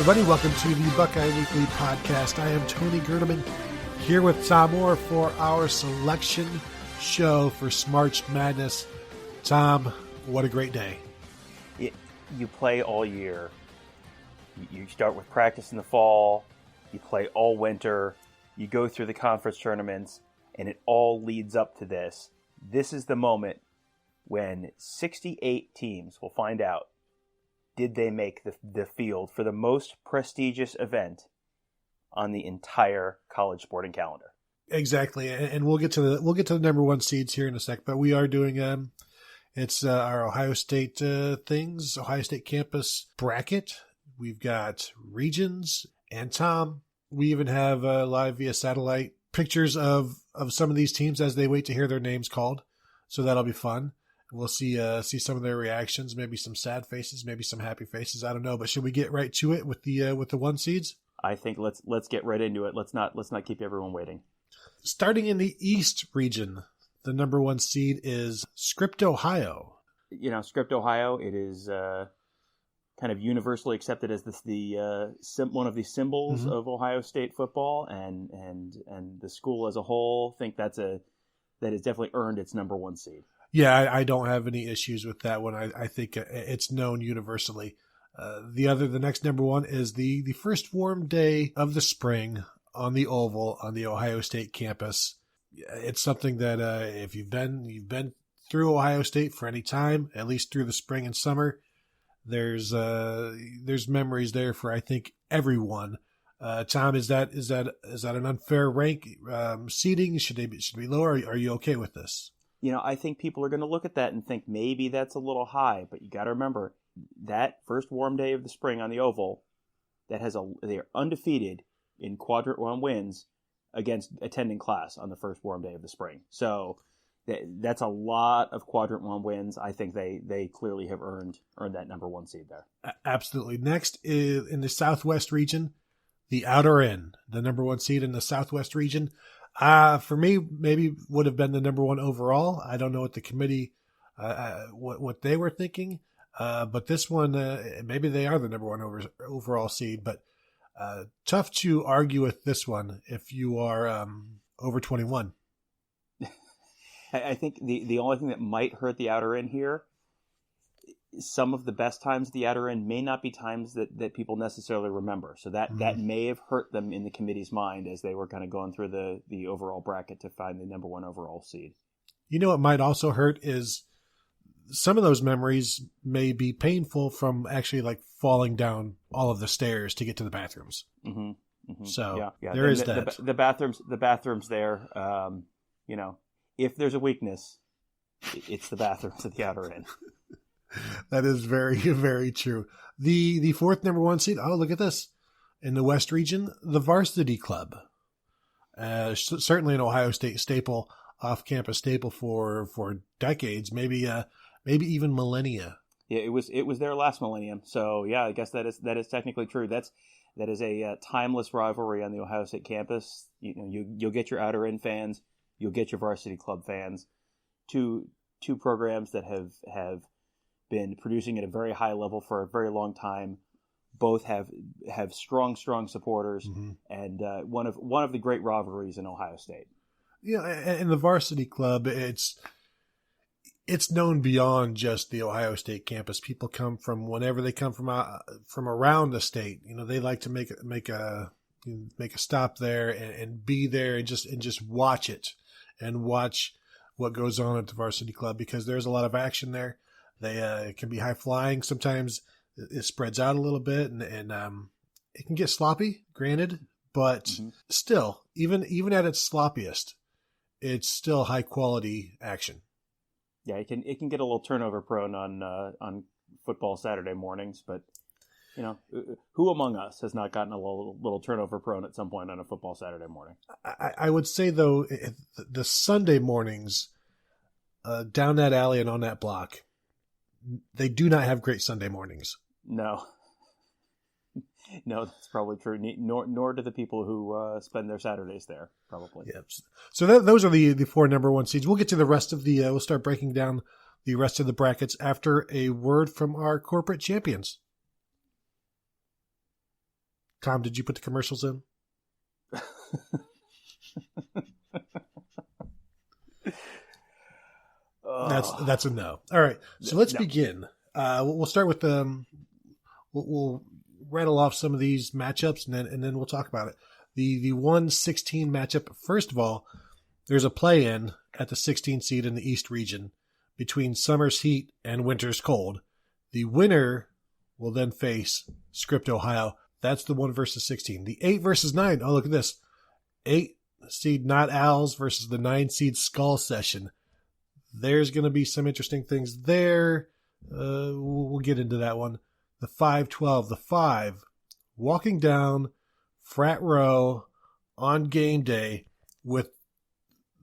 everybody. Welcome to the Buckeye Weekly Podcast. I am Tony Gerdeman here with Tom Moore for our selection show for Smarch Madness. Tom, what a great day. You play all year. You start with practice in the fall. You play all winter. You go through the conference tournaments, and it all leads up to this. This is the moment when 68 teams will find out, did they make the field for the most prestigious event on the entire college sporting calendar? Exactly, and we'll get to the number one seeds here in a sec. But we are doing it's our Ohio State things, Ohio State campus bracket. We've got regions, and Tom, we even have live via satellite pictures of some of these teams as they wait to hear their names called. So that'll be fun. We'll see some of their reactions, maybe some sad faces, maybe some happy faces. I don't know, but should we get right to it with the one seeds? I think let's get right into it. Let's not keep everyone waiting. Starting in the East region, the number one seed is Script, Ohio. Script, Ohio. It is kind of universally accepted as one of the symbols of Ohio State football, and the school as a whole think that has definitely earned its number one seed. Yeah, I don't have any issues with that one. I think it's known universally. The next number one is the first warm day of the spring on the Oval on the Ohio State campus. It's something that if you've been through Ohio State for any time, at least through the spring and summer, there's memories there for I think everyone. Tom, is that an unfair rank seating? Should they be lower? Are you okay with this? I think people are going to look at that and think maybe that's a little high, but you got to remember that first warm day of the spring on the Oval, they are undefeated in quadrant one wins against attending class on the first warm day of the spring. So that's a lot of quadrant one wins. I think they clearly have earned that number one seed there. Absolutely. Next is in the Southwest region, the Outer End, the number one seed in the Southwest region. For me, maybe would have been the number one overall. I don't know what the committee, what they were thinking. But this one, maybe they are the number one overall seed. But tough to argue with this one if you are over 21. I think the only thing that might hurt the Outer End here, some of the best times at the Outer End may not be times that people necessarily remember. So that may have hurt them in the committee's mind as they were kind of going through the overall bracket to find the number one overall seed. What might also hurt is some of those memories may be painful from actually like falling down all of the stairs to get to the bathrooms. Mm-hmm. Mm-hmm. So yeah. There is that. The bathrooms there, if there's a weakness, it's the bathrooms at the Outer End. That is very, very true. The fourth number one seed. Oh, look at this. In the West region, the Varsity Club. Certainly an Ohio State staple, off-campus staple for decades, maybe even millennia. Yeah, it was their last millennium. So yeah, I guess that is technically true. That is a timeless rivalry on the Ohio State campus. You'll get your Outer End fans, you'll get your Varsity Club fans. Two programs that have been producing at a very high level for a very long time. Both have strong supporters, and one of the great rivalries in Ohio State. Yeah, and the Varsity Club, it's known beyond just the Ohio State campus. People come from whenever they come from around the state. They like to make a stop there and be there and just watch it and watch what goes on at the Varsity Club because there's a lot of action there. It can be high flying. Sometimes it spreads out a little bit and it can get sloppy, granted, but still, even at its sloppiest, it's still high quality action. Yeah, it can get a little turnover prone on football Saturday mornings, but who among us has not gotten a little turnover prone at some point on a football Saturday morning? I would say though, the Sunday mornings down that alley and on that block, they do not have great Sunday mornings. No, that's probably true. Nor do the people who spend their Saturdays there, probably. Yep. So those are the four number one seeds. We'll get to the rest of we'll start breaking down the rest of the brackets after a word from our corporate champions. Tom, did you put the commercials in? That's a no. All right, so let's begin. We'll start with we'll rattle off some of these matchups, and then we'll talk about it. The 1-16 matchup. First of all, there's a play-in at the 16 seed in the East region between summer's heat and winter's cold. The winner will then face Script, Ohio. That's the 1 versus 16. The 8 versus 9. Oh, look at this. 8 seed Not Owls versus the 9 seed Skull Session. There's going to be some interesting things there. We'll get into that one. The 5-12. The 5 walking down Frat Row on game day with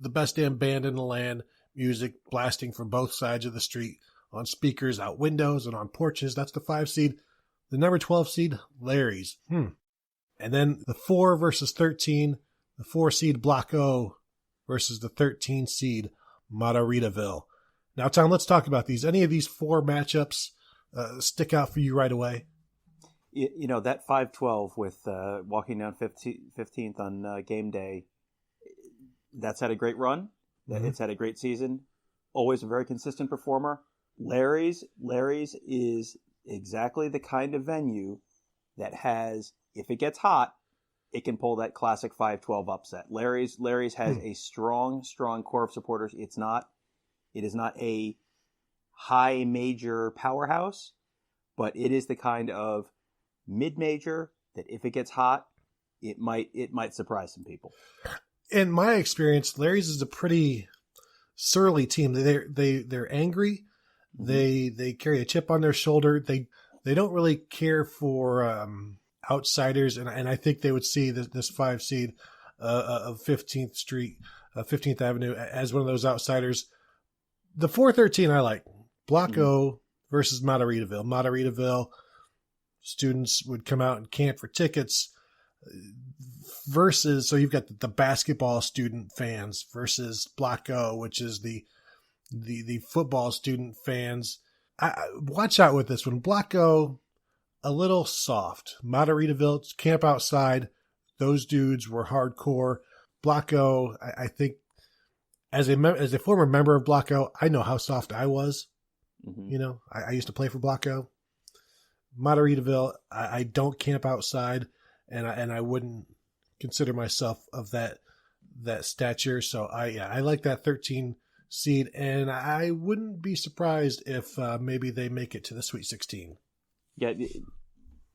the best damn band in the land, music blasting from both sides of the street on speakers, out windows, and on porches. That's the 5 seed. The number 12 seed, Larry's. And then the 4 versus 13, the 4 seed Block O versus the 13 seed Margaritaville. Now, Tom, let's talk about these. Any of these 4 matchups stick out for you right away? You know, that 5-12 with walking down 15th on game day, that's had a great run. Mm-hmm. It's had a great season. Always a very consistent performer. Larry's is exactly the kind of venue that has, if it gets hot, it can pull that classic 5-12 upset. Larry's has a strong core of supporters. It is not a high major powerhouse, but it is the kind of mid-major that if it gets hot, it might surprise some people. In my experience, Larry's is a pretty surly team. They're angry. They carry a chip on their shoulder. They don't really care for outsiders, and I think they would see this 5 seed of 15th Street, 15th Avenue as one of those outsiders. The 4-13 I like. Block O versus Margaritaville. Margaritaville students would come out and camp for tickets versus, so you've got the basketball student fans versus Block O, which is the football student fans. Watch out with this one. Block O, a little soft. Margaritaville, camp outside. Those dudes were hardcore. Block O, I think, as a former member of Block O, I know how soft I was. Mm-hmm. You know, I used to play for Block O. Margaritaville, I don't camp outside, and I wouldn't consider myself of that stature. So I like that 13 seed, and I wouldn't be surprised if maybe they make it to the Sweet 16. Yeah,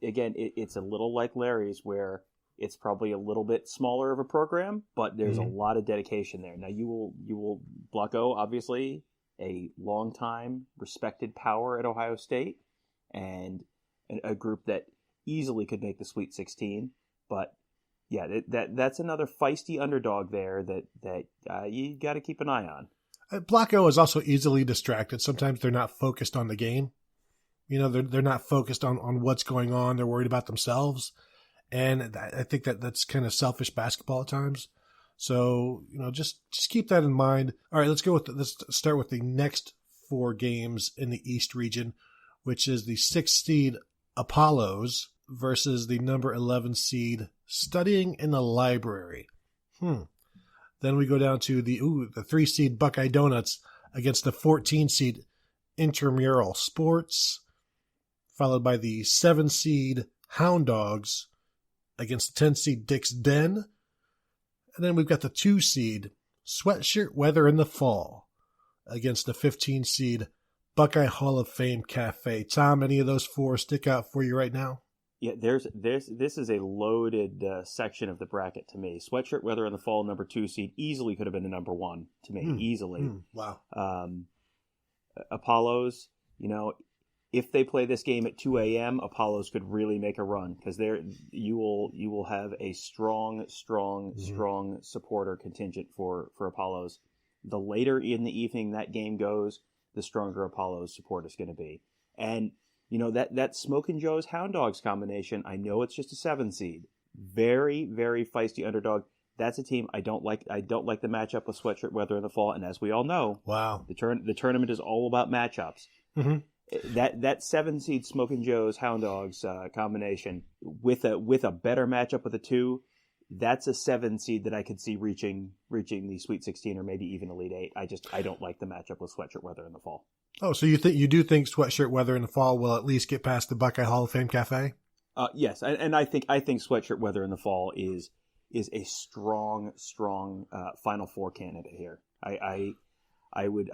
again, it's a little like Larry's, where it's probably a little bit smaller of a program, but there's a lot of dedication there. Now you will Block O, obviously a long-time respected power at Ohio State, and a group that easily could make the Sweet 16. But yeah, that's another feisty underdog there that you got to keep an eye on. Block O is also easily distracted. Sometimes they're not focused on the game. You know, they're not focused on what's going on. They're worried about themselves. And I think that's kind of selfish basketball at times. So, you know, just keep that in mind. All right, let's start with the next 4 games in the East region, which is the 6th seed Apollos versus the number 11 seed Studying in the Library. Then we go down to the 3 seed Buckeye Donuts against the 14 seed Intramural Sports, followed by the 7 seed Hound Dogs against the 10 seed Dick's Den. And then we've got the 2 seed Sweatshirt Weather in the Fall against the 15 seed Buckeye Hall of Fame Cafe. Tom, any of those 4 stick out for you right now? Yeah, this is a loaded section of the bracket to me. Sweatshirt Weather in the Fall, number 2 seed, easily could have been the number 1 to me, easily. Wow. Apollos, you know, if they play this game at 2 a.m., Apollos could really make a run, because you will have a strong supporter contingent for Apollos. The later in the evening that game goes, the stronger Apollo's support is going to be. And, you know, that Smoke and Joe's Hound Dogs combination, I know it's just a 7 seed. Very, very feisty underdog. That's a team I don't like. I don't like the matchup with Sweatshirt Weather in the Fall. And as we all know, wow, the tournament is all about matchups. Mm-hmm. That 7 seed Smoking Joe's Hound Dogs combination with a better matchup with a 2, that's a 7 seed that I could see reaching the Sweet 16 or maybe even Elite 8. I don't like the matchup with Sweatshirt Weather in the fall. Oh, so you do think Sweatshirt Weather in the fall will at least get past the Buckeye Hall of Fame Cafe? Yes, and I think Sweatshirt Weather in the fall is a strong Final Four candidate here. I would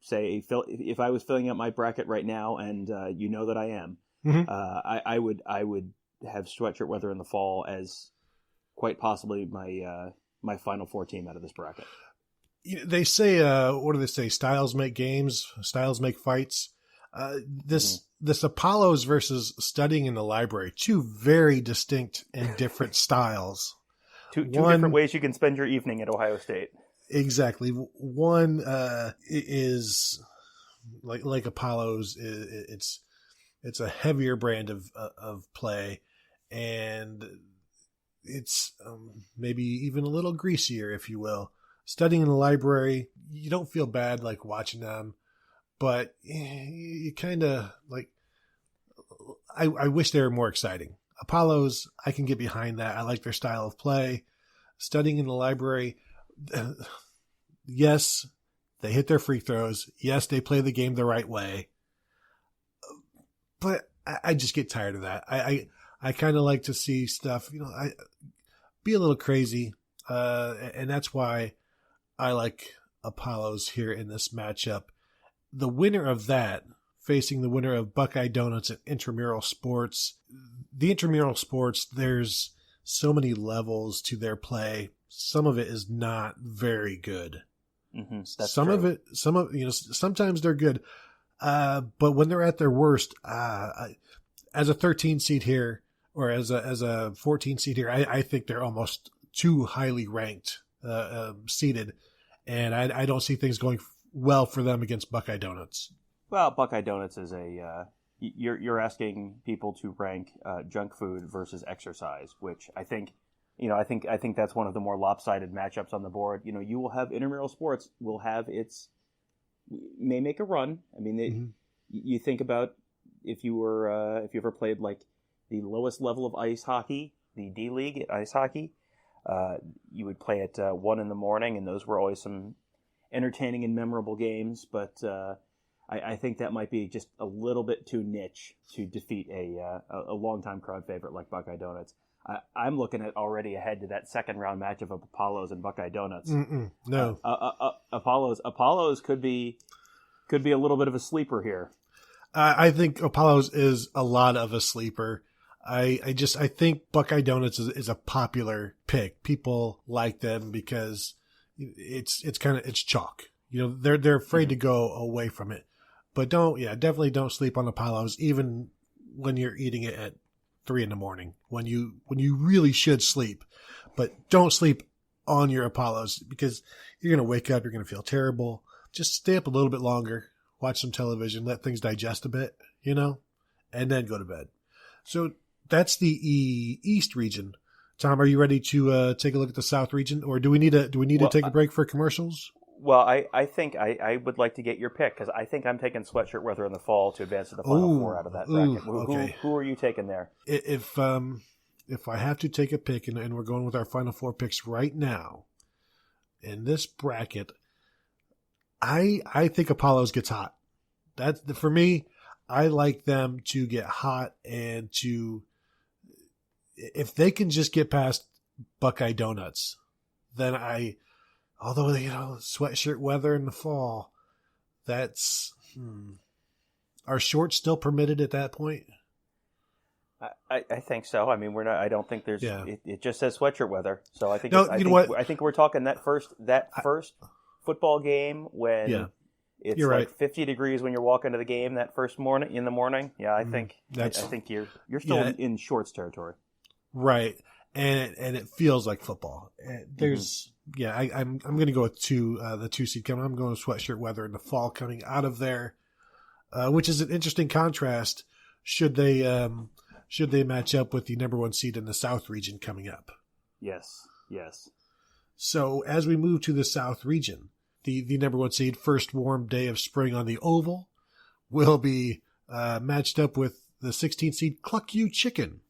say if I was filling out my bracket right now, and you know that I am, I would have Sweatshirt Weather in the fall as quite possibly my Final Four team out of this bracket. They say, what do they say? Styles make games, styles make fights. This Apollos versus Studying in the Library, 2 very distinct and different styles. Two different ways you can spend your evening at Ohio State. Exactly. One is like Apollos. It's a heavier brand of play, and it's maybe even a little greasier, if you will. Studying in the Library, you don't feel bad like watching them, but you kind of like. I wish they were more exciting. Apollos, I can get behind that. I like their style of play. Studying in the Library, yes, they hit their free throws. Yes, they play the game the right way. But I just get tired of that. I kind of like to see stuff, I be a little crazy. And that's why I like Apollos here in this matchup. The winner of that facing the winner of Buckeye Donuts and Intramural Sports. The Intramural Sports, there's so many levels to their play. Some of it is not very good. Sometimes they're good. But when they're at their worst, as a 13 seed here, or as a 14 seed here, I think they're almost too highly ranked, seeded. And I don't see things going well for them against Buckeye Donuts. Well, Buckeye Donuts is you're asking people to rank junk food versus exercise, which I think that's one of the more lopsided matchups on the board. You will have Intramural Sports may make a run. I mean, you think about if you ever played like the lowest level of ice hockey, the D League at ice hockey, you would play at 1 a.m, and those were always some entertaining and memorable games, but I think that might be just a little bit too niche to defeat a longtime crowd favorite like Buckeye Donuts. I'm looking at already ahead to that second round matchup of Apollos and Buckeye Donuts. No, Apollos could be a little bit of a sleeper here. I think Apollos is a lot of a sleeper. I think Buckeye Donuts is a popular pick. People like them because it's chalk. They're afraid to go away from it. But definitely don't sleep on Apollos, even when you're eating it at 3 a.m. when you really should sleep. But don't sleep on your Apollos because you're going to wake up, you're going to feel terrible. Just stay up a little bit longer, watch some television, let things digest a bit, and then go to bed. So that's the East region. Tom, are you ready to take a look at the South region, or do we need to take a break for commercials? Well, I think I would like to get your pick because I think I'm taking Sweatshirt Weather in the fall to advance to the Final Four out of that bracket. Okay. Who are you taking there? If I have to take a pick, and we're going with our Final Four picks right now, in this bracket, I think Apollos gets hot. That's for me. I like them to get hot and if they can just get past Buckeye Donuts, then although, Sweatshirt Weather in the fall, that's, are shorts still permitted at that point? I think so. I mean, we're not, I don't think there's, it just says Sweatshirt Weather. So I think, I think we're talking that first football game when it's you're like right. 50 degrees when you're walking to the game that first morning in the morning. Yeah. I think you're still in shorts territory. Right. And it feels like football. There's, I'm going to go with the 2 seed coming. I'm going with Sweatshirt Weather in the fall coming out of there, which is an interesting contrast. Should they match up with the number 1 seed in the South region coming up? Yes. So as we move to the South region, the number 1 seed, first warm day of spring on the Oval, will be matched up with the 16 seed Cluck You Chicken.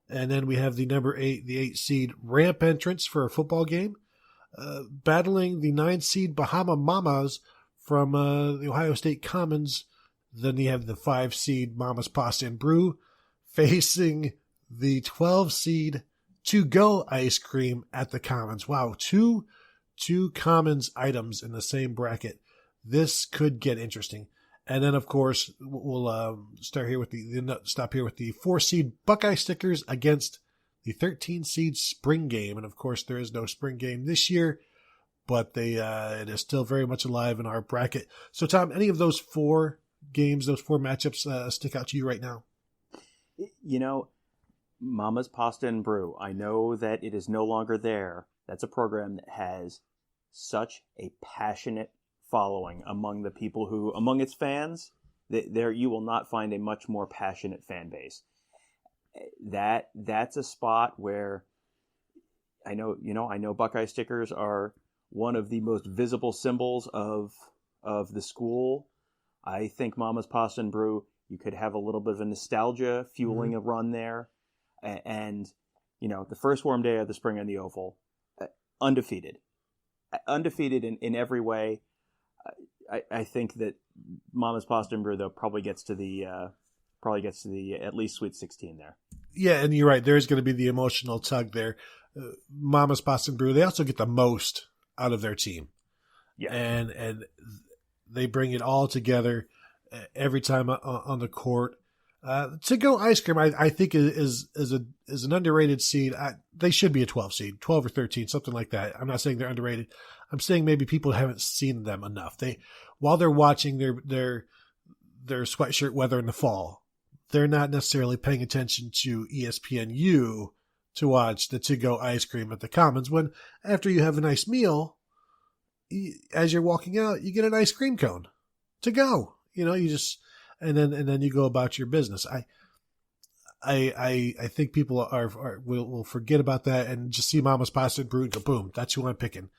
And then we have the the 8 seed Ramp Entrance for a football game, battling the 9 seed Bahama Mamas from the Ohio State Commons. Then you have the 5 seed Mama's Pasta and Brew facing the 12 seed To Go Ice Cream at the Commons. Wow, two Commons items in the same bracket. This could get interesting. And then, of course, we'll stop here with the 4 seed Buckeye Stickers against the 13 seed Spring Game. And of course, there is no Spring Game this year, but it is still very much alive in our bracket. So, Tom, any of those 4 games, those 4 matchups stick out to you right now? You know, Mama's Pasta and Brew. I know that it is no longer there. That's a program that has such a passionate following among its fans. There you will not find a much more passionate fan base. That's a spot where I know Buckeye stickers are one of the most visible symbols of the school. I think Mama's Pasta and Brew, you could have a little bit of a nostalgia fueling a run there. And the first warm day of the spring on the Oval, undefeated in every way. I think that Mama's Pasta and Brew, though, probably gets to the at least Sweet 16 there. Yeah, and you're right. There's going to be the emotional tug there. Mama's Pasta and Brew, they also get the most out of their team. Yeah, and they bring it all together every time on the court. To Go Ice Cream, I think is an underrated seed. They should be a 12 seed, 12 or 13, something like that. I'm not saying they're underrated. I'm saying maybe people haven't seen them enough. While they're watching their sweatshirt weather in the fall, they're not necessarily paying attention to ESPNU to watch the To Go Ice Cream at the Commons. When after you have a nice meal, as you're walking out, you get an ice cream cone to go. You just. And then you go about your business. I think people will forget about that and just see Mama's Pasta and Brew and go, boom, that's who I'm picking.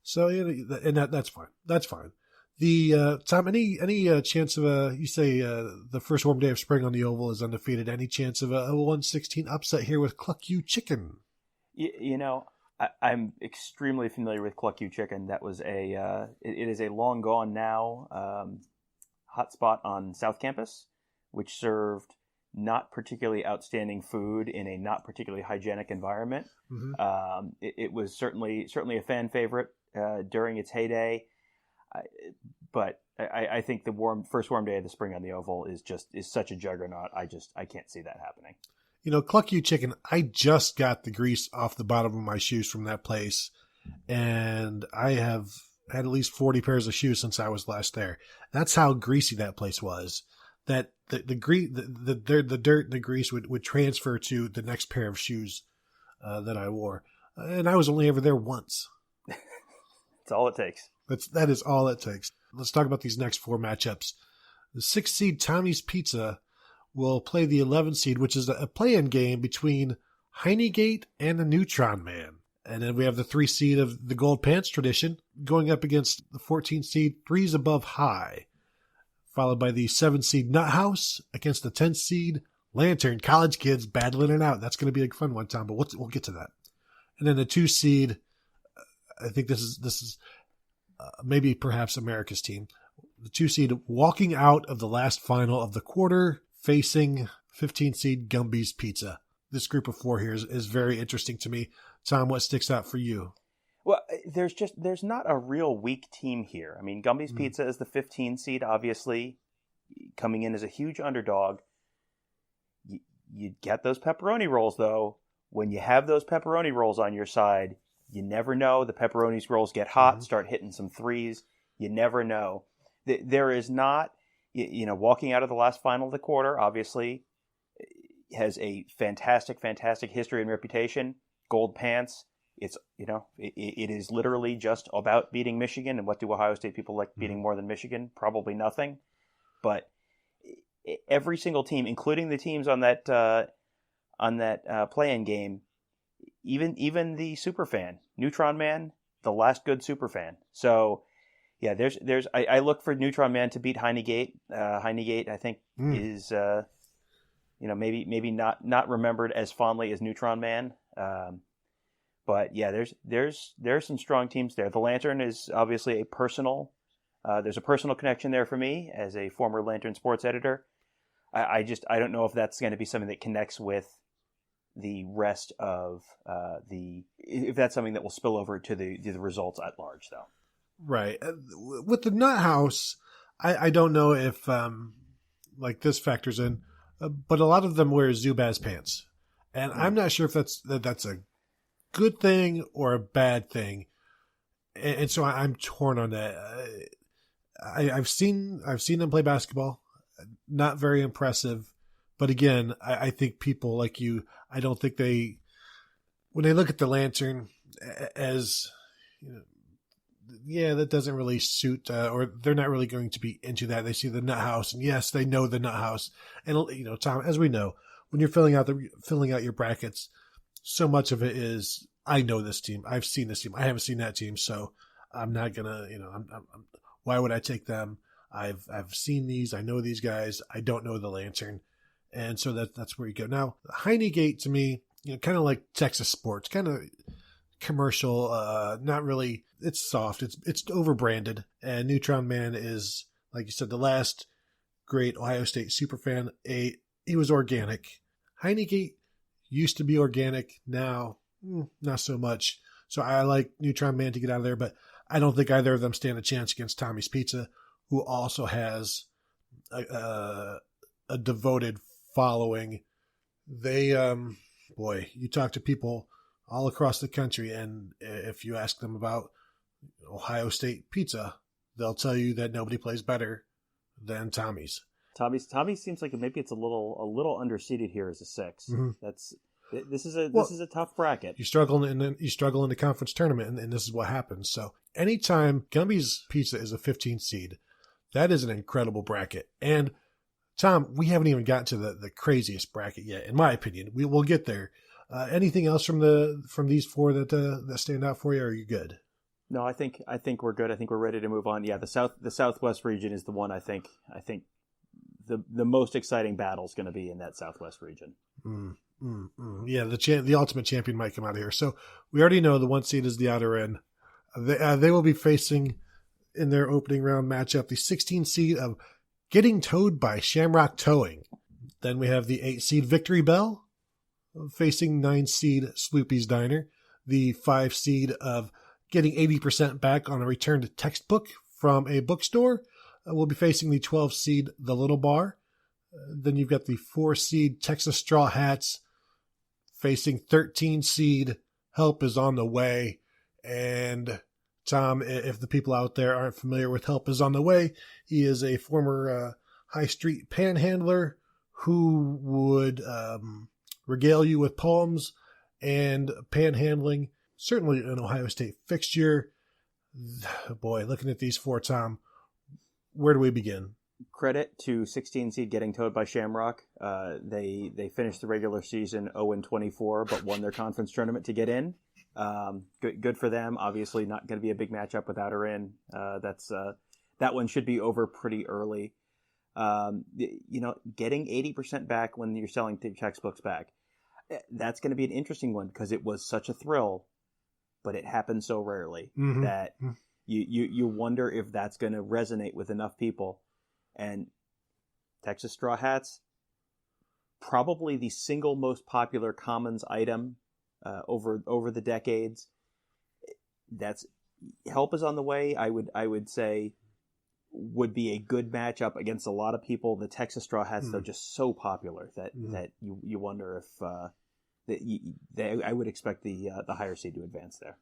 So and that's fine. That's fine. The Tom, any chance of you say the first warm day of spring on the Oval is undefeated? Any chance of a 116 upset here with Cluck You Chicken? I'm extremely familiar with Cluck You Chicken. That was it is a long gone now. Hotspot on South Campus, which served not particularly outstanding food in a not particularly hygienic environment. Mm-hmm. It was certainly a fan favorite during its heyday, but I think the first warm day of the spring on the Oval is such a juggernaut. I can't see that happening. Cluck You Chicken, I just got the grease off the bottom of my shoes from that place, and I have had at least 40 pairs of shoes since I was last there. That's how greasy that place was. That the dirt and the grease would transfer to the next pair of shoes that I wore, and I was only ever there once. That's all it takes. That is all it takes. Let's talk about these next 4 matchups. The 6 seed Tommy's Pizza will play the 11 seed, which is a play-in game between Heinegate and the Neutron Man. And then we have the 3 seed of the Gold Pants tradition going up against the 14 seed Threes Above High, followed by the 7 seed Nut House against the 10 seed Lantern. College kids battling it out. That's going to be a fun one, Tom, but we'll get to that. And then the 2 seed, I think this is maybe perhaps America's team. The 2 seed walking out of the last final of the quarter, facing 15 seed Gumby's Pizza. This group of 4 here is very interesting to me. Tom, what sticks out for you? Well, there's not a real weak team here. I mean, Gumby's Pizza is the 15 seed, obviously, coming in as a huge underdog. You get those pepperoni rolls, though. When you have those pepperoni rolls on your side, you never know. The pepperoni rolls get hot, start hitting some threes. You never know. There is not, walking out of the last final of the quarter, obviously, has a fantastic history and reputation. Gold Pants. It is literally just about beating Michigan. And what do Ohio State people like beating more than Michigan? Probably nothing. But every single team, including the teams on that play-in game, even the superfan, Neutron Man, the last good superfan. So Yeah, I look for Neutron Man to beat Heinegate. Heinegate, I think, is maybe not remembered as fondly as Neutron Man. But yeah, there's some strong teams there. The Lantern is obviously a personal. There's a personal connection there for me as a former Lantern sports editor. I don't know if that's going to be something that connects with the rest of if that's something that will spill over to the results at large, though. Right. With the Nut House, I don't know if like this factors in, but a lot of them wear Zubaz pants, and I'm not sure if that's a good thing or a bad thing, and so I'm torn on that. I've seen them play basketball, not very impressive, but again, I think people like you, I don't think when they look at the Lantern as, that doesn't really suit, or they're not really going to be into that. They see the Nut House, and yes, they know the Nut House. And Tom, as we know, when you're filling out your brackets, so much of it is, I know this team, I've seen this team, I haven't seen that team, so I'm not gonna, why would I take them? I've seen these, I know these guys, I don't know the Lantern, and so that's where you go. Now, Heinegate to me, kind of like Texas sports, kind of commercial, not really. It's soft. It's overbranded. And Neutron Man is, like you said, the last great Ohio State superfan. He was organic. Heinegate used to be organic. Now, not so much. So I like Neutron Man to get out of there, but I don't think either of them stand a chance against Tommy's Pizza, who also has a devoted following. They, you talk to people all across the country, and if you ask them about Ohio State pizza, they'll tell you that nobody plays better than Tommy's. Tommy seems like maybe it's a little underseeded here as a 6. Mm-hmm. This is a tough bracket. You struggle in the conference tournament, and this is what happens. So anytime Gumby's Pizza is a 15 seed, that is an incredible bracket. And Tom, we haven't even gotten to the craziest bracket yet, in my opinion. We'll get there. Anything else from these four that stand out for you? Or are you good? No, I think we're good. I think we're ready to move on. Yeah, the Southwest region is the one I think the most exciting battle is going to be in that Southwest region. Yeah, the ultimate champion might come out of here. So we already know the 1 seed is the outer end. They will be facing in their opening round matchup the 16 seed of Getting Towed by Shamrock Towing. Then we have the 8 seed Victory Bell facing 9 seed Sloopy's Diner. The 5 seed of Getting 80% Back on a Returned Textbook from a Bookstore will be facing the 12 seed The Little Bar. Then you've got the 4 seed Texas Straw Hats facing 13 seed Help Is On the Way. And Tom, if the people out there aren't familiar with Help Is On the Way, he is a former high street panhandler who would regale you with poems and panhandling. Certainly an Ohio State fixture. Boy, looking at these 4, Tom, where do we begin? Credit to 16 seed Getting Towed by Shamrock. They finished the regular season 0-24, but won their conference tournament to get in. Good for them. Obviously, not going to be a big matchup without her in. That one should be over pretty early. Getting 80% back when you're selling textbooks back, that's going to be an interesting one because it was such a thrill, but it happens so rarely that you wonder if that's going to resonate with enough people. And Texas Straw Hats, probably the single most popular Commons item over the decades. That's Help Is On the Way. I would say would be a good matchup against a lot of people. The Texas Straw Hats, they're just so popular that you wonder if I would expect the higher seed to advance there.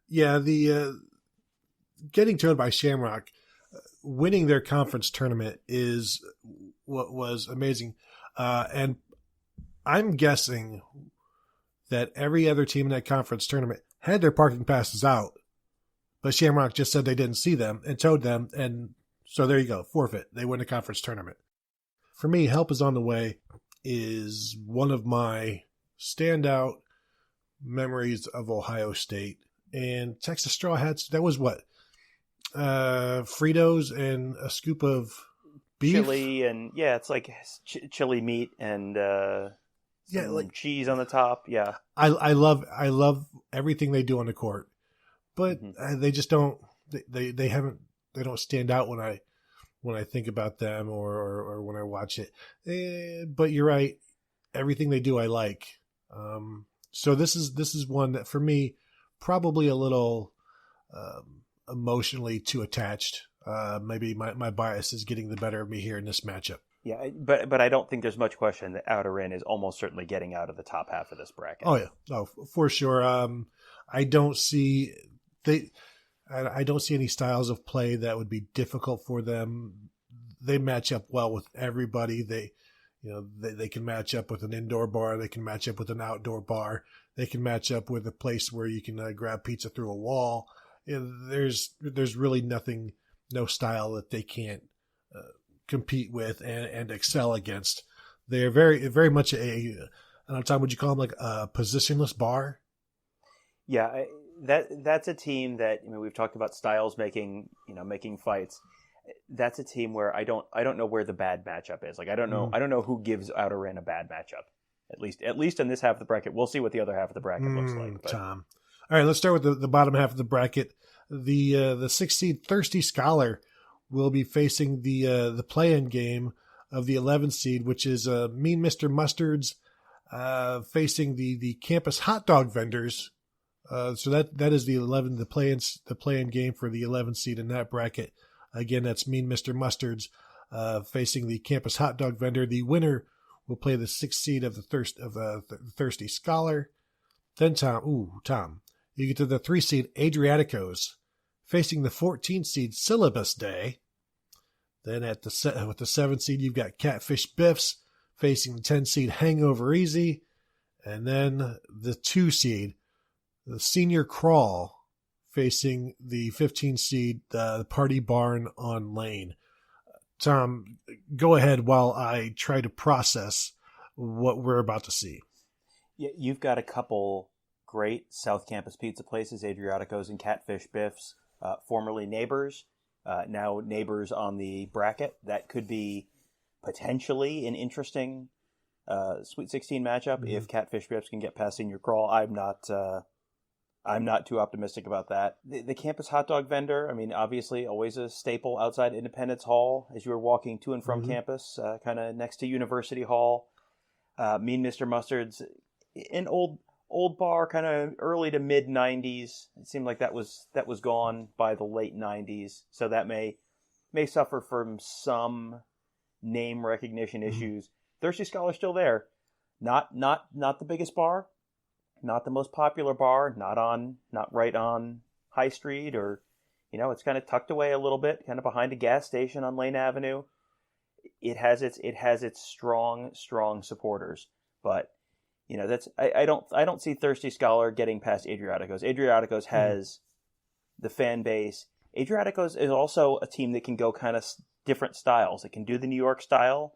Yeah, the Getting Towed by Shamrock, winning their conference tournament is what was amazing. And I'm guessing that every other team in that conference tournament had their parking passes out, but Shamrock just said they didn't see them and towed them. And so there you go, forfeit. They win the conference tournament. For me, Help Is On the Way is one of my standout memories of Ohio State. And Texas Straw Hats, that was what? Fritos and a scoop of beef, chili, and it's like chili meat and like cheese on the top. Yeah, I love everything they do on the court, but they just don't they don't stand out when I think about them or when I watch it. But you're right, everything they do I like. So this is one that for me probably a little emotionally too attached. Maybe my bias is getting the better of me here in this matchup. Yeah, but I don't think there's much question that Outer Rim is almost certainly getting out of the top half of this bracket. Oh yeah, for sure. I don't see any styles of play that would be difficult for them. They match up well with everybody. They can match up with an indoor bar. They can match up with an outdoor bar. They can match up with a place where you can grab pizza through a wall. There's really no style that they can't compete with and excel against. They're very, very much I don't know, Tom, would you call them like a positionless bar? Yeah, that's a team that, we've talked about styles making fights. That's a team where I don't know where the bad matchup is. Like I don't know who gives Outer Rim a bad matchup. At least in this half of the bracket. We'll see what the other half of the bracket looks like. But. Tom. All right, let's start with the bottom half of the bracket. The 6th seed Thirsty Scholar will be facing the play-in game of the 11th seed, which is Mean Mr. Mustard's facing the campus hot dog vendors. So that is the play-in game for the 11th seed in that bracket. Again, that's Mean Mr. Mustard's facing the campus hot dog vendor. The winner will play the 6th seed of the Thirsty Scholar. Then Tom, you get to the 3 seed Adriaticos facing the 14th seed Syllabus Day. Then with the 7th seed, you've got Catfish Biffs facing the 10 seed Hangover Easy. And then the 2 seed, the Senior Crawl, facing the 15 seed the Party Barn on Lane. Tom, go ahead while I try to process what we're about to see. Yeah, you've got a couple great South Campus pizza places, Adriaticos and Catfish Biffs, formerly neighbors, now neighbors on the bracket. That could be potentially an interesting Sweet 16 matchup if Catfish Biffs can get past Senior Crawl. I'm not too optimistic about that. The campus hot dog vendor, obviously always a staple outside Independence Hall as you were walking to and from campus, kind of next to University Hall. Mean Mr. Mustard's an old bar, kind of early to mid 90s. It seemed like that was gone by the late 90s, so that may suffer from some name recognition issues. Thirsty Scholar's still there, not the biggest bar, not the most popular bar, not right on High Street, or it's kind of tucked away a little bit, kind of behind a gas station on Lane Avenue. It has its strong supporters, but I don't see Thirsty Scholar getting past Adriaticos. Adriaticos has the fan base. Adriaticos is also a team that can go kind of different styles. It can do the New York style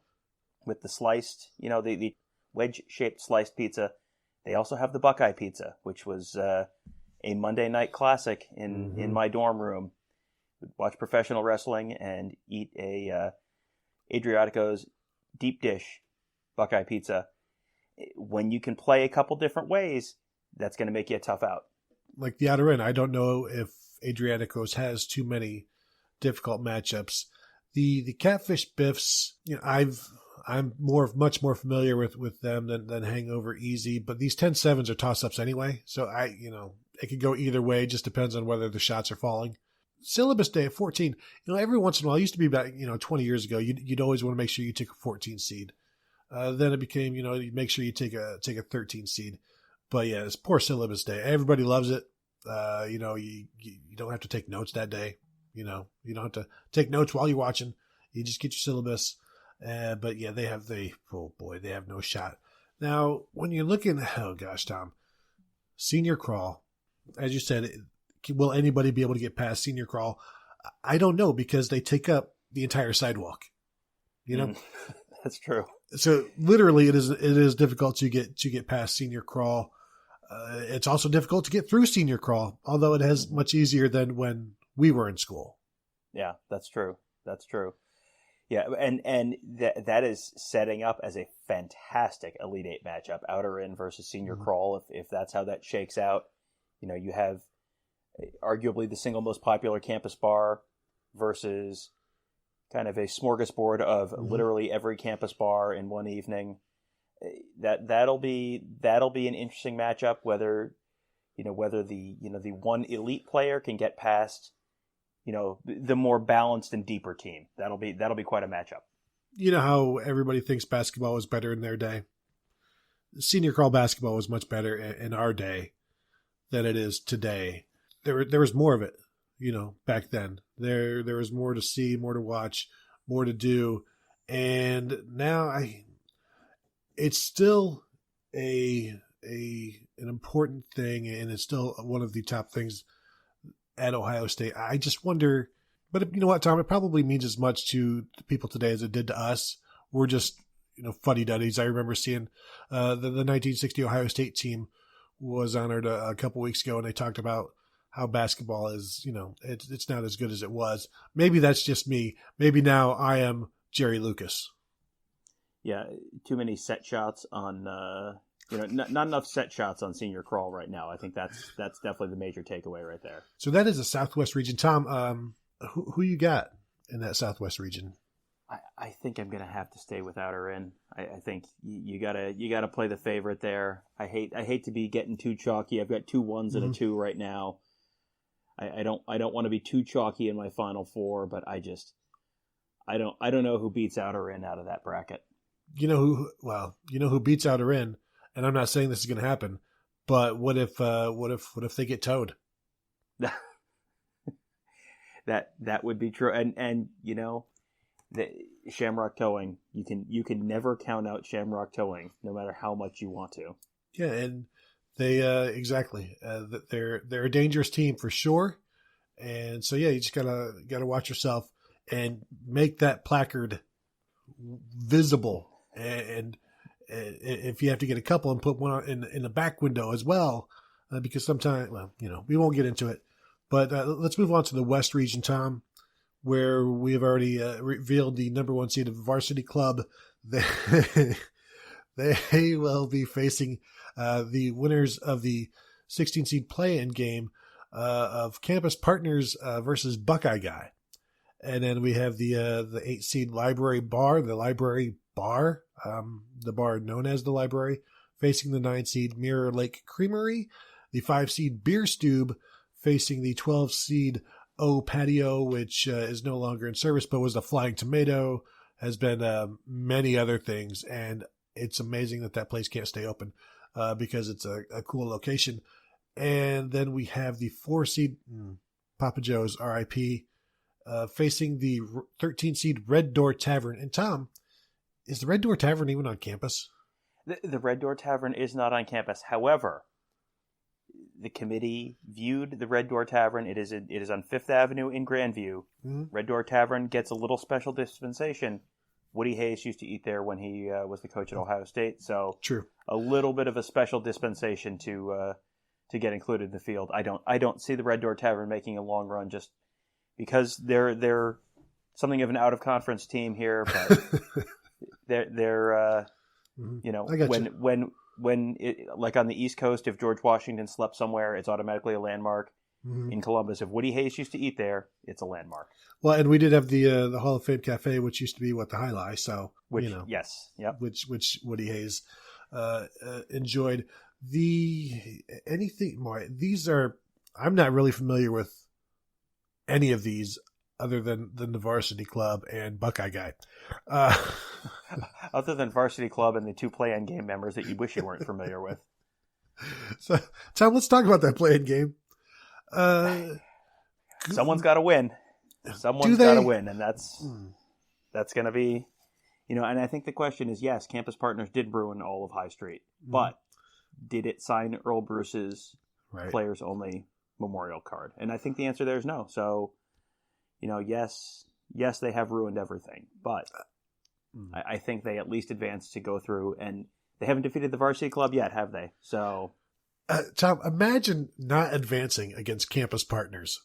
with the sliced, the wedge-shaped sliced pizza. They also have the Buckeye pizza, which was a Monday night classic in my dorm room. We'd watch professional wrestling and eat a Adriaticos deep dish Buckeye pizza. When you can play a couple different ways, that's going to make you a tough out. Like the Outer Rim, I don't know if Adriaticos has too many difficult matchups. The Catfish Biffs, I'm much more familiar with them than Hangover Easy, but these 10-7s are toss-ups anyway, so it could go either way. It just depends on whether the shots are falling. Syllabus Day at 14, every once in a while, it used to be about 20 years ago, you'd always want to make sure you take a 14 seed. Then it became, you make sure you take a 13 seed. But yeah, it's poor Syllabus Day. Everybody loves it. You don't have to take notes that day. You don't have to take notes while you're watching. You just get your syllabus. But yeah, they have no shot. Now, when you're looking, oh gosh, Tom, Senior Crawl, as you said, will anybody be able to get past Senior Crawl? I don't know, because they take up the entire sidewalk. That's true. So literally, it is difficult to get past Senior Crawl. It's also difficult to get through Senior Crawl, although it is much easier than when we were in school. Yeah, that's true. That's true. Yeah, and that is setting up as a fantastic Elite Eight matchup, outer in versus senior crawl. If that's how that shakes out, you have arguably the single most popular campus bar versus kind of a smorgasbord of literally every campus bar in one evening. That'll be an interesting matchup. Whether the one elite player can get past the more balanced and deeper team. That'll be quite a matchup. You know how everybody thinks basketball was better in their day? Senior crawl basketball was much better in our day than it is today. There was more of it, back then. There was more to see, more to watch, more to do. And now it's still an important thing, and it's still one of the top things at Ohio State. I just wonder, but you know what, Tom? It probably means as much to the people today as it did to us. We're just, fuddy-duddies. I remember seeing the 1960 Ohio State team was honored a couple weeks ago, and they talked about how basketball is, it's not as good as it was. Maybe that's just me. Maybe now I am Jerry Lucas. Yeah, too many set shots on not enough set shots on senior crawl right now. I think that's definitely the major takeaway right there. So that is the Southwest region. Tom, who you got in that Southwest region? I think I'm gonna have to stay with outer in. I think you gotta play the favorite there. I hate to be getting too chalky. I've got 2 1s and a 2 right now. I don't want to be too chalky in my final 4, but I don't know who beats outer in out of that bracket. You know who beats outer in. And I'm not saying this is going to happen, but what if they get towed? That would be true. And the Shamrock Towing, you can never count out Shamrock Towing, no matter how much you want to. Yeah, and they exactly they're a dangerous team for sure. And so you just gotta watch yourself and make that placard visible. And if you have to get a couple and put one in the back window as well, because sometimes, we won't get into it. But let's move on to the West region, Tom, where we have already revealed the number 1 seed of Varsity Club. They will be facing the winners of the 16 seed play-in game of Campus Partners versus Buckeye Guy. And then we have the 8 seed Library Bar, the bar known as the Library, facing the 9 seed Mirror Lake Creamery, the 5 seed Beer Stube facing the 12 seed O Patio, which is no longer in service, but was the Flying Tomato, has been many other things. And it's amazing that place can't stay open because it's a cool location. And then we have the 4 seed Papa Joe's RIP facing the 13 seed Red Door Tavern. And Tom, is the Red Door Tavern even on campus? The Red Door Tavern is not on campus. However, the committee viewed the Red Door Tavern. It is on 5th Avenue in Grandview. Mm-hmm. Red Door Tavern gets a little special dispensation. Woody Hayes used to eat there when he was the coach at Ohio State. So true, a little bit of a special dispensation to get included in the field. I don't see the Red Door Tavern making a long run just because they're something of an out of conference team here, but they're when it, like on the East Coast, if George Washington slept somewhere, it's automatically a landmark. Mm-hmm. In Columbus, if Woody Hayes used to eat there, it's a landmark. Well, and we did have the Hall of Fame Cafe, which used to be the High Lie. So yes, yep. Which Woody Hayes enjoyed. Anything more? These are, I'm not really familiar with any of these other than the Varsity Club and Buckeye Guy. Other than Varsity Club and the 2 play-in game members that you wish you weren't familiar with. So, Tom, let's talk about that play-in game. Someone's got to win. Someone's got to win, and that's going to be, and I think the question is, yes, Campus Partners did ruin all of High Street, but did it sign Earl Bruce's players only memorial card? And I think the answer there is no. So, yes, they have ruined everything, but I think they at least advanced to go through, and they haven't defeated the Varsity Club yet, have they? So, Tom, imagine not advancing against Campus Partners.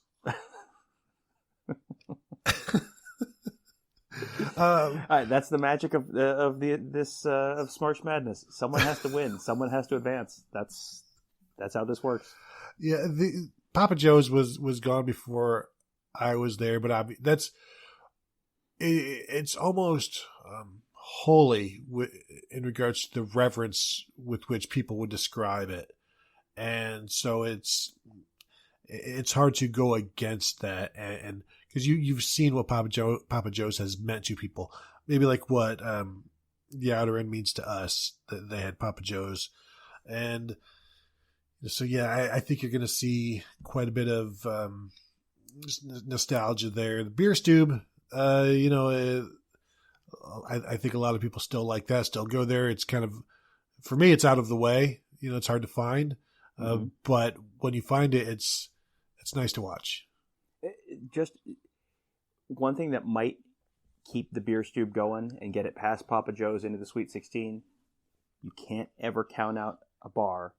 That's the magic of Smarch Madness. Someone has to win. Someone has to advance. That's how this works. Yeah, the Papa Joe's was gone before I was there, but it's almost holy in regards to the reverence with which people would describe it, and so it's hard to go against that, and because you've seen what Papa Joe's has meant to people, maybe like what the Outer End means to us, that they had Papa Joe's, and so yeah, I think you're going to see quite a bit of nostalgia there. The Beer Stube, I think a lot of people still like that, still go there. It's kind of, for me, it's out of the way. It's hard to find, but when you find it, it's nice to watch. Just one thing that might keep the Beer Stube going and get it past Papa Joe's into the Sweet 16, you can't ever count out a bar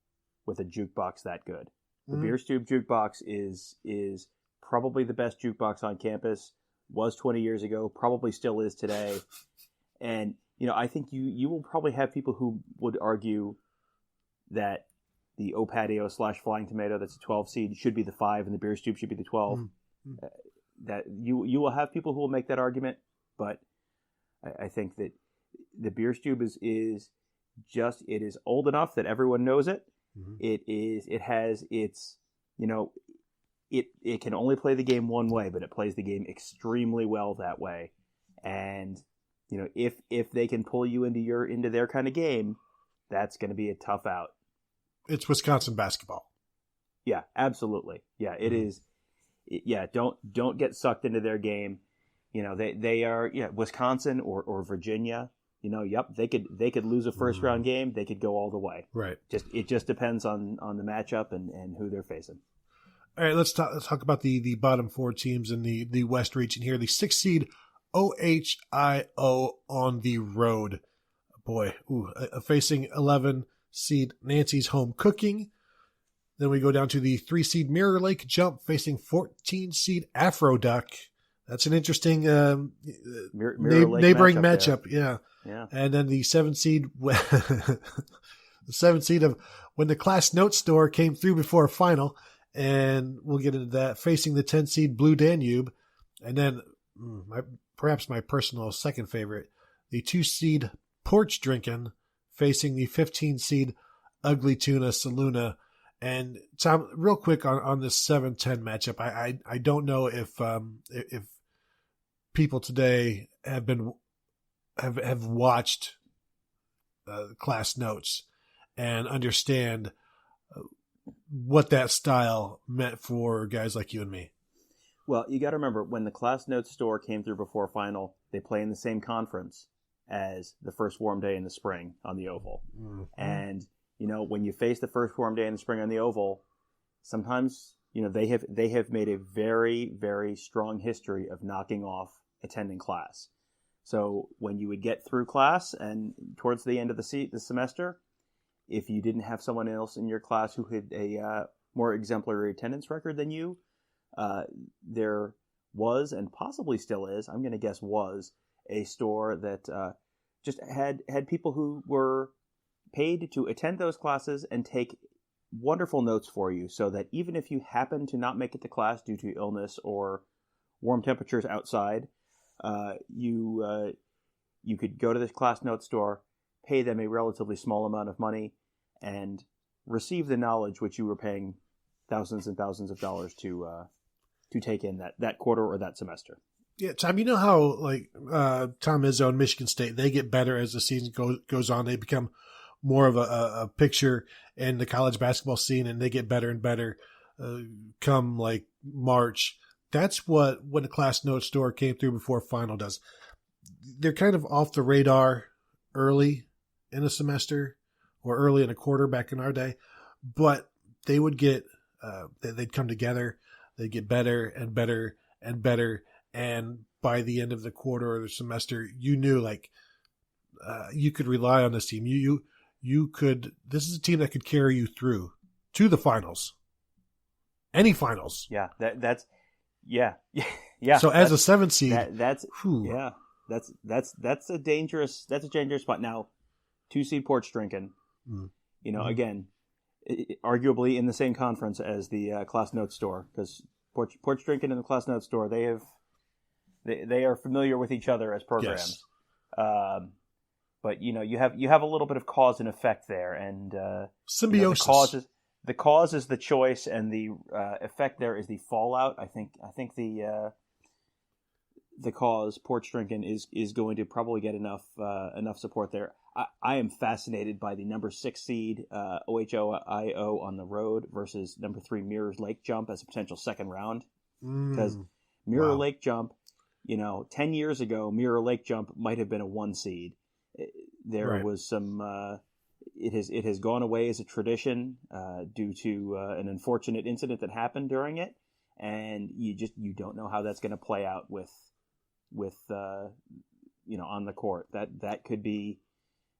with a jukebox that good. The Beer Stube jukebox is probably the best jukebox on campus. Was 20 years ago, probably still is today. And, I think you will probably have people who would argue that the O Patio / Flying Tomato, that's a 12 seed, should be the 5 and the Beer Stube should be the 12. That you will have people who will make that argument, but I think that the Beer Stube is it is old enough that everyone knows it. It has its, it can only play the game one way, but it plays the game extremely well that way. And, if they can pull you into their kind of game, that's going to be a tough out. It's Wisconsin basketball. Yeah, absolutely. Yeah, it is. Yeah, don't get sucked into their game. They are Wisconsin or Virginia. They could lose a first round game. They could go all the way. Right. It just depends on the matchup and who they're facing. All right, let's talk about the bottom 4 teams in the West region here. The 6th seed OHIO on the road. Boy, facing 11 seed Nancy's Home Cooking. Then we go down to the 3 seed Mirror Lake Jump facing 14 seed Afro Duck. That's an interesting neighboring matchup. Yeah. And then the 7 seed, the 7 seed of When the Class Note Store came through before a final, and we'll get into that, facing the 10 seed Blue Danube. And then perhaps my personal second favorite, the 2 seed Porch Drinkin' facing the 15 seed Ugly Tuna Saluna. And Tom, real quick on this 7-10 matchup, I don't know if people today have watched Class Notes and understand what that style meant for guys like you and me. Well, you got to remember, when the Class Notes Store came through before final, they play in the same conference as the first warm day in the spring on the Oval. And when you face the first warm day in the spring on the Oval, sometimes they have made a very, very strong history of knocking off attending class. So when you would get through class and towards the end of the semester, if you didn't have someone else in your class who had a more exemplary attendance record than you, there was, and possibly still is, I'm going to guess was, a store that just had people who were paid to attend those classes and take wonderful notes for you, so that even if you happen to not make it to class due to illness or warm temperatures outside, you could go to this Class Notes Store, pay them a relatively small amount of money, and receive the knowledge which you were paying thousands and thousands of dollars to take in that quarter or that semester. Yeah, Tom, you know how Tom Izzo and Michigan State, they get better as the season goes on. They become more of a picture in the college basketball scene, and they get better and better come like March. That's what when the Class Notes Store came through before final does. They're kind of off the radar early in a semester or early in a quarter back in our day, but they would get they'd come together, they'd get better and better and better, and by the end of the quarter or the semester, you knew you could rely on this team. You could. This is a team that could carry you through to the finals, any finals. Yeah, that's yeah. Yeah. So as a 7 seed, that's a dangerous spot. Now, 2 seed Porch Drinking, again, arguably in the same conference as the Class Notes store, because Porch Drinking and the Class Notes store, they are familiar with each other as programs. Yes. But you have a little bit of cause and effect there, and symbiosis. The cause is the choice, and the effect there is the fallout. I think the cause, Porch Drinking, is going to probably get enough support there. I am fascinated by the number 6 seed OHIO on the road versus number 3 Mirror Lake Jump as a potential second round, because Mirror Lake Jump, 10 years ago, Mirror Lake Jump might have been a 1 seed. There was some. It has gone away as a tradition due to an unfortunate incident that happened during it, and you don't know how that's going to play out with on the court. That could be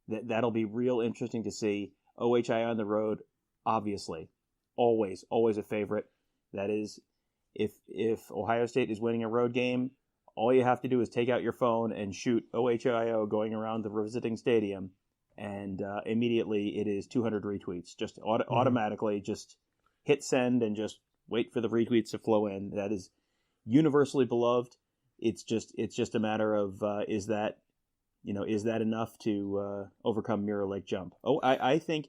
that'll be real interesting to see. OHI on the road, obviously, always a favorite. That is, if Ohio State is winning a road game, all you have to do is take out your phone and shoot OHIO going around the visiting stadium, and immediately it is 200 retweets. Just automatically, just hit send and just wait for the retweets to flow in. That is universally beloved. It's just a matter of is that enough to overcome Mirror Lake Jump? I think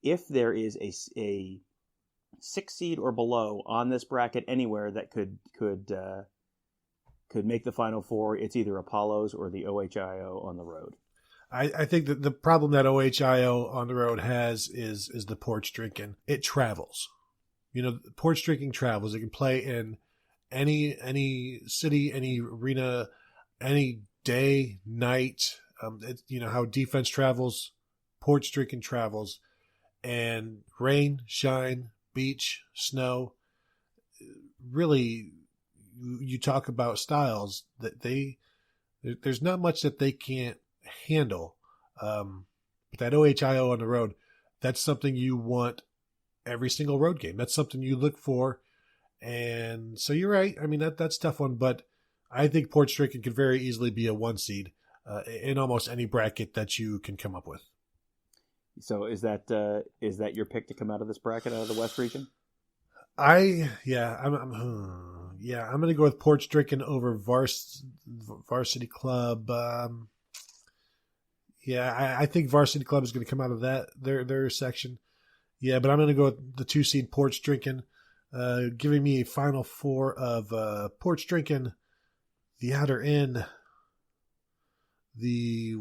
if there is a 6 seed or below on this bracket anywhere that could make the Final Four, it's either Apollos or the OHIO on the road. I think that the problem that OHIO on the road has is the Porch Drinking. It travels. Porch Drinking travels. It can play in any city, any arena, any day, night. How defense travels, Porch Drinking travels, and rain, shine, beach, snow. Really, you talk about styles that there's not much that they can't handle. But that OHIO on the road, that's something you want every single road game. That's something you look for. And so you're right. I mean, that's a tough one, but I think Porch Drinking could very easily be a 1 seed in almost any bracket that you can come up with. So is that your pick to come out of this bracket, out of the West region? I'm going to go with Porch Drinking over Varsity Club. I think Varsity Club is going to come out of their section. Yeah, but I'm going to go with the 2 seed Porch Drinking, giving me a Final Four of Porch Drinking, the outer in, the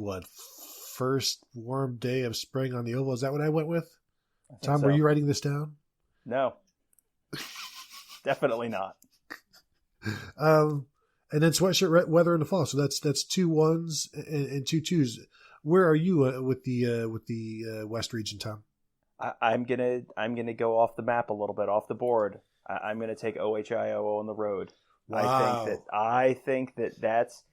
first warm day of spring on the Oval. Is that what I went with? Tom, so. Were you writing this down? No. Definitely not. And then sweatshirt weather in the fall. So that's 2 1s and 2 2s. Where are you with the West region, Tom? I'm gonna go off the map a little bit, off the board. I'm gonna take OHIO on the road. Wow. I think that's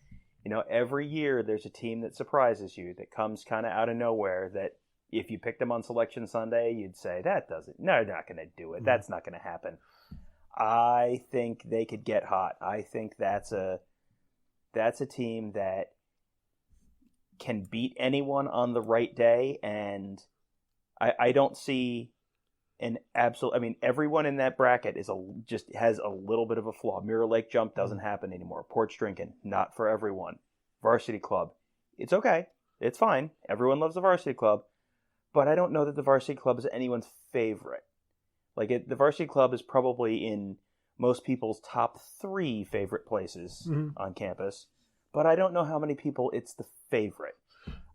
every year there's a team that surprises you, that comes kind of out of nowhere, that if you picked them on Selection Sunday, you'd say they're not gonna do it. Mm-hmm. That's not gonna happen. I think they could get hot. I think that's a team that can beat anyone on the right day, and I don't see an absolute. I mean, everyone in that bracket just has a little bit of a flaw. Mirror Lake Jump doesn't happen anymore. Porch Drinking, not for everyone. Varsity Club, it's okay, it's fine. Everyone loves the Varsity Club, but I don't know that the Varsity Club is anyone's favorite. The Varsity Club is probably in most people's top 3 favorite places on campus, but I don't know how many people it's the favorite.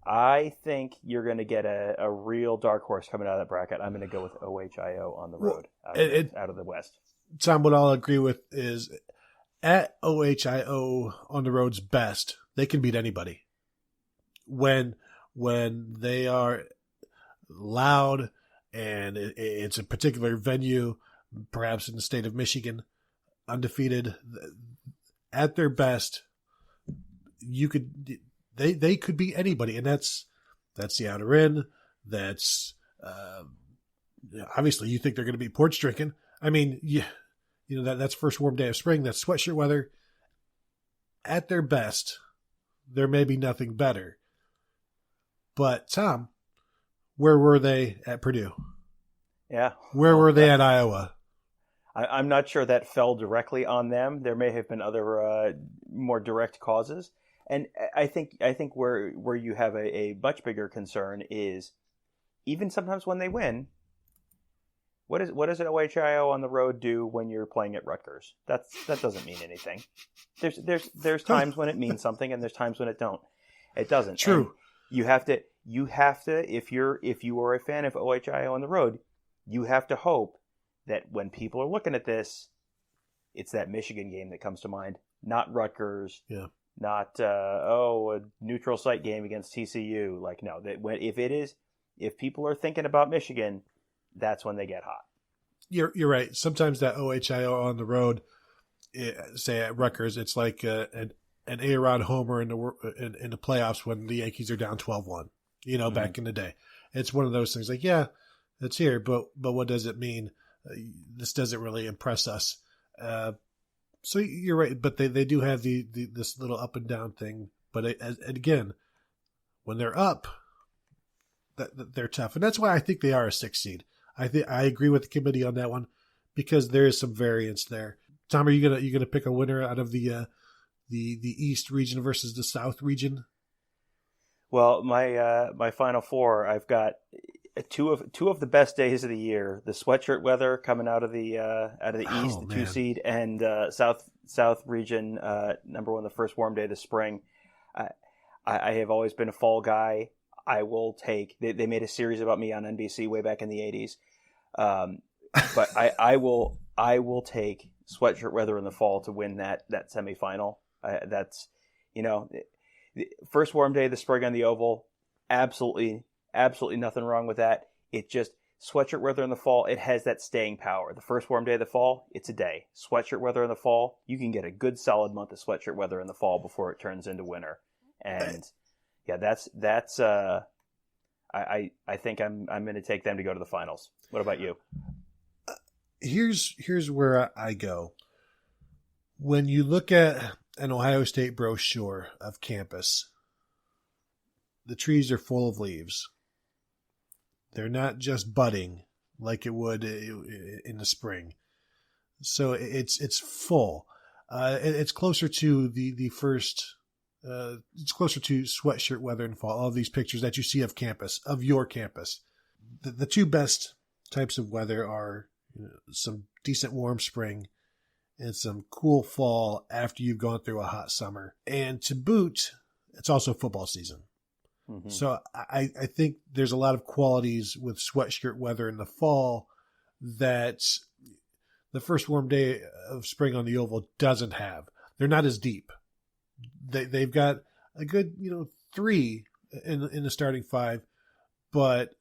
I think you're going to get a real dark horse coming out of that bracket. I'm going to go with OHIO on the road out of the West. Tom, what I'll agree with is at OHIO on the road's best, they can beat anybody. When they are loud and it's a particular venue, perhaps in the state of Michigan, undefeated, at their best, they could beat anybody, and that's the outer in. That's obviously you think they're going to be Porch Drinking. I mean, that's first warm day of spring. That's sweatshirt weather, at their best, there may be nothing better. But Tom, where were they at Purdue? Yeah. Where were they at Iowa? I'm not sure that fell directly on them. There may have been other more direct causes. And I think where you have a much bigger concern is even sometimes when they win, what does an OHIO on the road do when you're playing at Rutgers? That doesn't mean anything. There's times when it means something and there's times when it doesn't. True. And you have to if you are a fan of OHIO on the road, you have to hope that when people are looking at this, it's that Michigan game that comes to mind, not Rutgers. Yeah. Not a neutral site game against TCU. Like, no, if people are thinking about Michigan, that's when they get hot. You're right. Sometimes that OHIO on the road, say at Rutgers, it's like an A-Rod homer in the playoffs when the Yankees are down 12-1. Back in the day, it's one of those things. Like, yeah, it's here, but what does it mean? This doesn't really impress us. So you're right, but they do have this little up and down thing. But again, when they're up, they're tough, and that's why I think they are a 6 seed. I agree with the committee on that one because there is some variance there. Tom, are you gonna pick a winner out of the East region versus the South region? Well, my Final Four, I've got two of the best days of the year: the sweatshirt weather coming out of the East, the 2 seed, and South region number 1, the first warm day of the spring. I have always been a fall guy. I will take. They made a series about me on NBC way back in the 80s, but I will take sweatshirt weather in the fall to win that semifinal. That's first warm day of the spring on the Oval. Absolutely nothing wrong with that. It just sweatshirt weather in the fall. It has that staying power. The first warm day of the fall, it's a day. Sweatshirt weather in the fall, you can get a good solid month of sweatshirt weather in the fall before it turns into winter. And yeah, that's. I think I'm going to take them to go to the finals. What about you? Here's where I go. When you look at an Ohio State brochure of campus, the trees are full of leaves. They're not just budding like it would in the spring. So it's full. It's closer to the first. It's closer to sweatshirt weather in fall. All of these pictures that you see of your campus. The two best types of weather are some decent warm spring and some cool fall after you've gone through a hot summer. And to boot, it's also football season. Mm-hmm. So I think there's a lot of qualities with sweatshirt weather in the fall that the first warm day of spring on the Oval doesn't have. They're not as deep. They've got a good 3 in the starting 5, but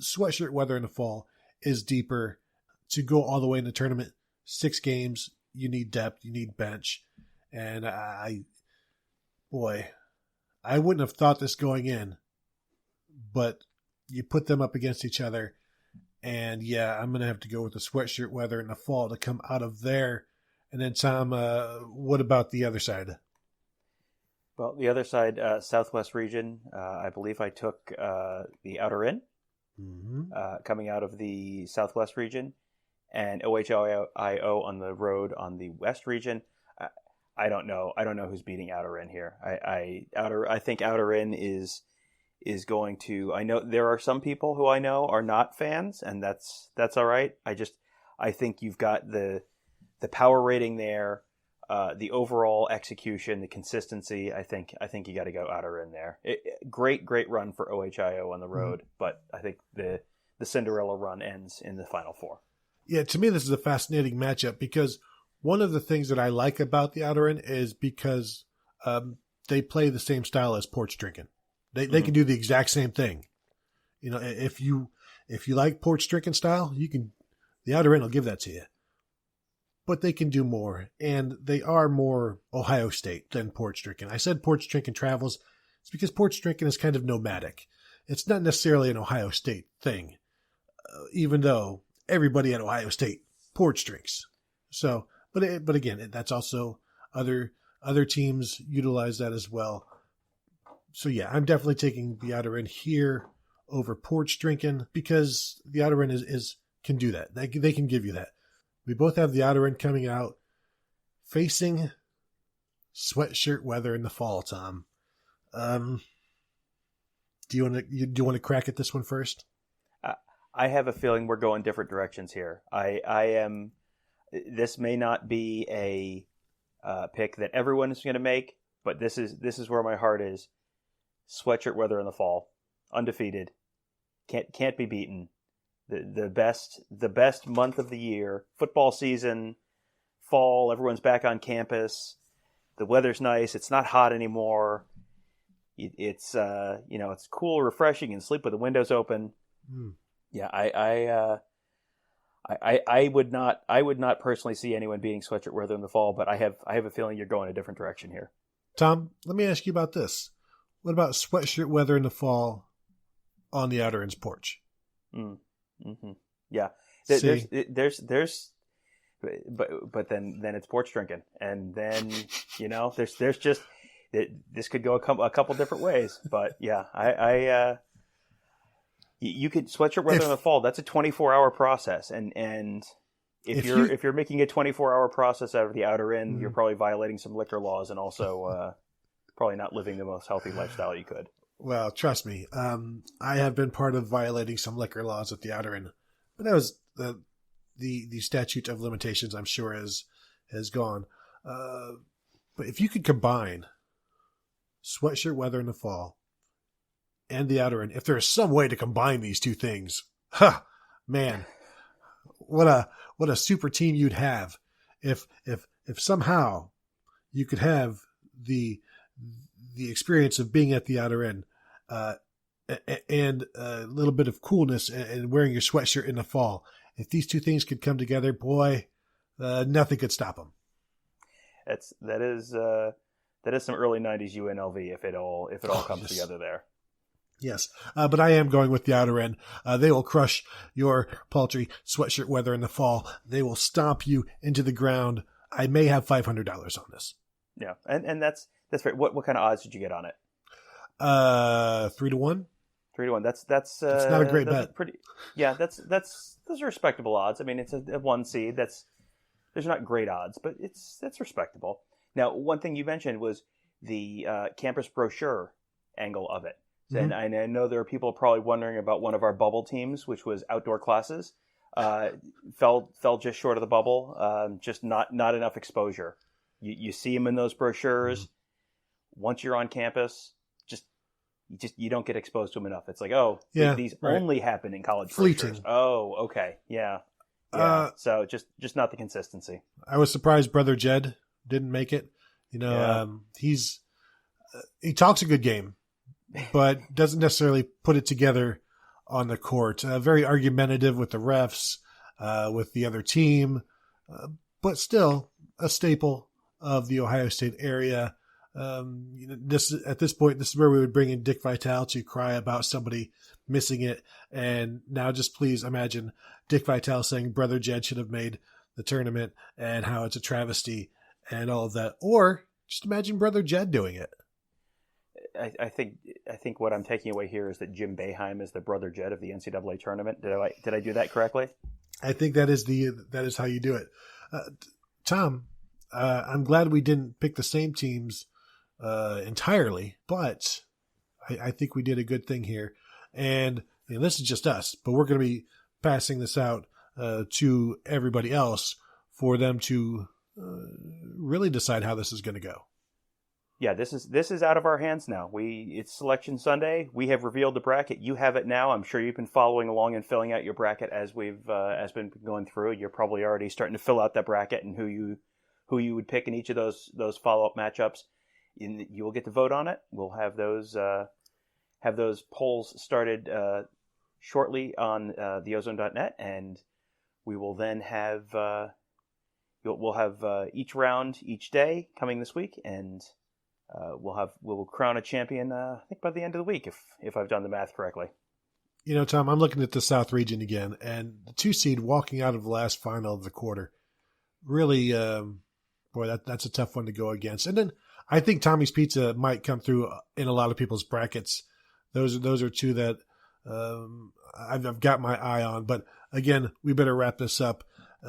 sweatshirt weather in the fall is deeper. To go all the way in the tournament, 6 games, you need depth, you need bench, and I wouldn't have thought this going in, but you put them up against each other, and yeah, I'm gonna have to go with the sweatshirt weather in the fall to come out of there. And then Tom, what about the other side? Well, the other side, Southwest region, I believe I took the Outer Rim, coming out of the Southwest region, and OHIO on the road on the West region. I don't know who's beating Outer Rim here. I think Outer Rim is going to. I know there are some people who I know are not fans, and that's all right. I think you've got the power rating there. The overall execution, the consistency, I think you got to go Outer in there. Great run for OHIO on the road, but I think the Cinderella run ends in the Final Four. Yeah, to me this is a fascinating matchup because one of the things that I like about the Outer End is because they play the same style as porch drinking. They can do the exact same thing. If you like porch drinking style, the Outer End will give that to you. But they can do more, and they are more Ohio State than porch drinking. I said porch drinking travels. It's because porch drinking is kind of nomadic. It's not necessarily an Ohio State thing, even though everybody at Ohio State porch drinks. So, but again, that's also other Other teams utilize that as well. So yeah, I'm definitely taking the outer end here over porch drinking because the outer end is can do that. They can give you that. We both have the outer end coming out facing sweatshirt weather in the fall, Tom. Do you want to crack at this one first? I have a feeling we're going different directions here. I am. This may not be a pick that everyone is going to make, but this is where my heart is. Sweatshirt weather in the fall, undefeated, can't be beaten. The best month of the year, football season, fall. Everyone's back on campus. The weather's nice. It's not hot anymore. It's it's cool, refreshing, and sleep with the windows open. Mm. Yeah, I would not personally see anyone beating sweatshirt weather in the fall, but I have a feeling you're going a different direction here. Tom, let me ask you about this. What about sweatshirt weather in the fall on the outer end's porch? Mm-hmm. Yeah, but then it's porch drinking, and then there's just this could go a couple different ways. But yeah, you could sweatshirt weather in the fall. That's a 24-hour process, and if you're making a 24-hour process out of the outer end, you're probably violating some liquor laws and also probably not living the most healthy lifestyle you could. Well, trust me, I have been part of violating some liquor laws at the outer end, but that was the statute of limitations. I'm sure has gone. But if you could combine sweatshirt weather in the fall and the outer end, if there is some way to combine these two things, man, what a super team you'd have if somehow you could have the experience of being at the outer end and a little bit of coolness and wearing your sweatshirt in the fall. If these two things could come together, boy, nothing could stop them. That is some early 90s UNLV if it all comes together there. Yes, but I am going with the outer end. They will crush your paltry sweatshirt weather in the fall. They will stomp you into the ground. I may have $500 on this. Yeah, and that's fair. What kind of odds did you get on it? 3-1. 3-1. That's not a great bet. Those are respectable odds. I mean, it's a 1 seed. There's not great odds, but that's respectable. Now, one thing you mentioned was the campus brochure angle of it. Mm-hmm. And I know there are people probably wondering about one of our bubble teams, which was outdoor classes. Fell just short of the bubble. Just not enough exposure. You see them in those brochures. Mm-hmm. Once you're on campus, you don't get exposed to them enough. It's like, these only happen in college brochures. Oh, okay, yeah. So just not the consistency. I was surprised Brother Jed didn't make it. He talks a good game, but doesn't necessarily put it together on the court. Very argumentative with the refs, with the other team, but still a staple of the Ohio State area. At this point, this is where we would bring in Dick Vitale to cry about somebody missing it. And now just please imagine Dick Vitale saying Brother Jed should have made the tournament and how it's a travesty and all of that. Or just imagine Brother Jed doing it. I think what I'm taking away here is that Jim Boeheim is the Brother Jed of the NCAA tournament. Did I do that correctly? I think that is how you do it. Tom, I'm glad we didn't pick the same teams entirely, but I think we did a good thing here. And this is just us, but we're going to be passing this out to everybody else for them to really decide how this is going to go. Yeah, this is out of our hands now. It's Selection Sunday. We have revealed the bracket. You have it now. I'm sure you've been following along and filling out your bracket as we've been going through. You're probably already starting to fill out that bracket and who you would pick in each of those follow-up matchups. You will get to vote on it. We'll have those polls started shortly on theozone.net, and we will then have we'll have each round each day coming this week, and we'll crown a champion. I think by the end of the week, if I've done the math correctly. Tom, I'm looking at the South region again, and the 2 seed walking out of the last final of the quarter really boy, that's a tough one to go against. And then I think Tommy's Pizza might come through in a lot of people's brackets. Those are two that I've got my eye on. But again, we better wrap this up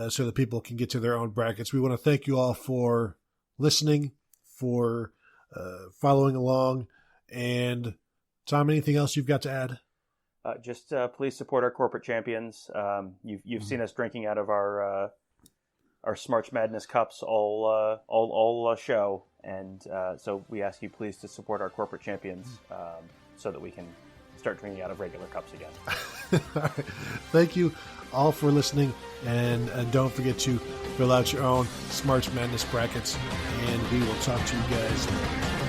so that people can get to their own brackets. We want to thank you all for listening, for following along. And Tom, anything else you've got to add? Just please support our corporate champions. You've seen us drinking out of our Smarch Madness cups all show, and so we ask you please to support our corporate champions so that we can start drinking out of regular cups again. All right. Thank you all for listening, and don't forget to fill out your own Smarch Madness brackets, and we will talk to you guys later.